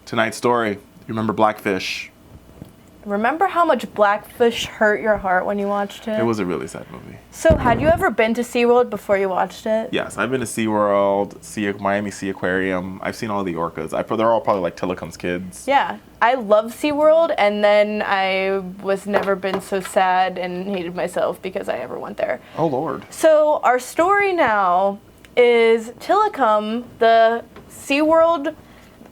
Tonight's story. You remember Blackfish? Remember how much Blackfish hurt your heart when you watched it? It was a really sad movie. So, had you ever been to SeaWorld before you watched it? Yes, I've been to SeaWorld, Miami Sea Aquarium. I've seen all the orcas. They're all probably like Tilikum's kids. Yeah. I love SeaWorld, and then I was never been so sad and hated myself because I ever went there. Oh, Lord. So, our story now is Tilikum, the SeaWorld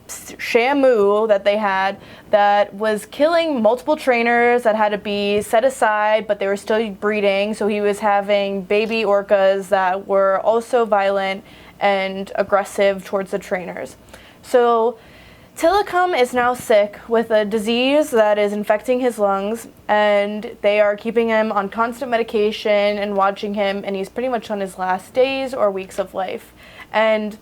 Shamu that they had that was killing multiple trainers that had to be set aside, but they were still breeding. So he was having baby orcas that were also violent and aggressive towards the trainers. So Tilikum is now sick with a disease that is infecting his lungs, and they are keeping him on constant medication and watching him, and he's pretty much on his last days or weeks of life. And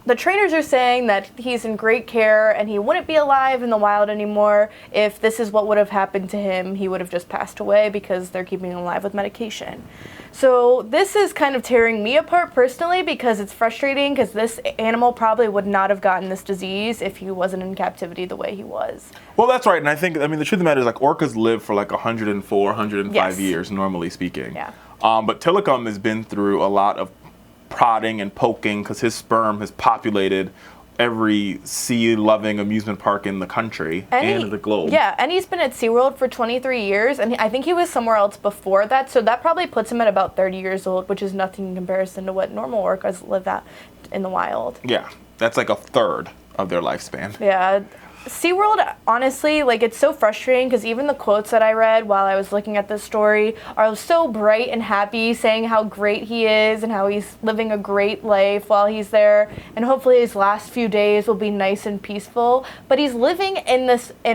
the trainers are saying that he's in great care and he wouldn't be alive in the wild anymore if this is what would have happened to him. He would have just passed away because they're keeping him alive with medication. So this is kind of tearing me apart personally because it's frustrating because this animal probably would not have gotten this disease if he wasn't in captivity the way he was. Well, that's right. And the truth of the matter is, like, orcas live for like 104, 105 Yes. years, normally speaking. Yeah. But Tilikum has been through a lot of prodding and poking because his sperm has populated every sea-loving amusement park in the country and the globe. Yeah, and he's been at SeaWorld for 23 years, and I think he was somewhere else before that, so that probably puts him at about 30 years old, which is nothing in comparison to what normal orcas live at in the wild. Yeah, that's like a third of their lifespan. Yeah. SeaWorld, honestly, like, it's so frustrating because even the quotes that I read while I was looking at this story are so bright and happy, saying how great he is and how he's living a great life while he's there, and hopefully his last few days will be nice and peaceful. But he's living in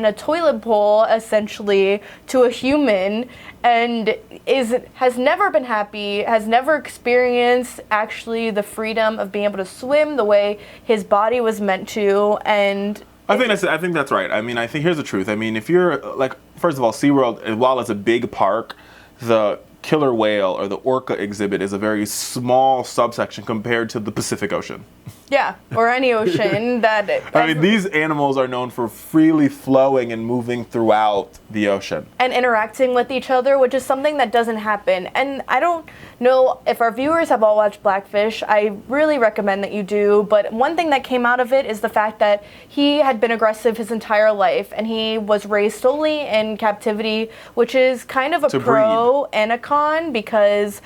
a toilet bowl, essentially, to a human, and has never been happy, has never experienced actually the freedom of being able to swim the way his body was meant to, and I think that's right. I mean, I think here's the truth. I mean, if you're like, first of all, SeaWorld, while it's a big park, the killer whale or the orca exhibit is a very small subsection compared to the Pacific Ocean. Yeah, or any ocean that... I mean, these animals are known for freely flowing and moving throughout the ocean. And interacting with each other, which is something that doesn't happen. And I don't know if our viewers have all watched Blackfish. I really recommend that you do. But one thing that came out of it is the fact that he had been aggressive his entire life, and he was raised solely in captivity, which is kind of a pro and a con because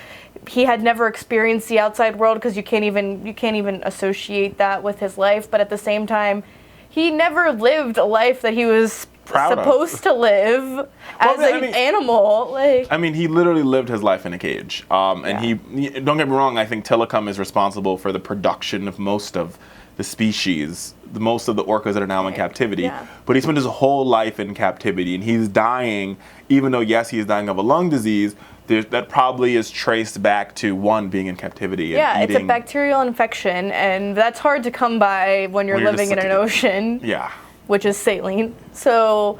he had never experienced the outside world because you can't even associate that with his life. But at the same time, he never lived a life that he was supposed to live as an animal. Like, I mean, he literally lived his life in a cage. And he, don't get me wrong, I think Tilikum is responsible for the production of most of the species, most of the orcas that are now in captivity. Yeah. But he spent his whole life in captivity, and he's dying, even though, yes, he's dying of a lung disease, that probably is traced back to one being in captivity. Yeah, it's a bacterial infection, and that's hard to come by when you're living in an ocean. Yeah. Which is saline. So,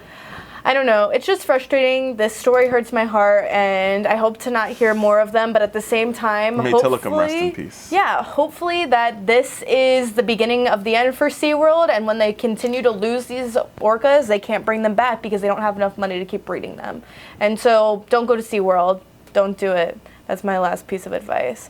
I don't know. It's just frustrating. This story hurts my heart, and I hope to not hear more of them. But at the same time, May Tilikum rest in peace. Yeah, hopefully that this is the beginning of the end for SeaWorld, and when they continue to lose these orcas, they can't bring them back because they don't have enough money to keep breeding them. And so, don't go to SeaWorld. Don't do it. That's my last piece of advice.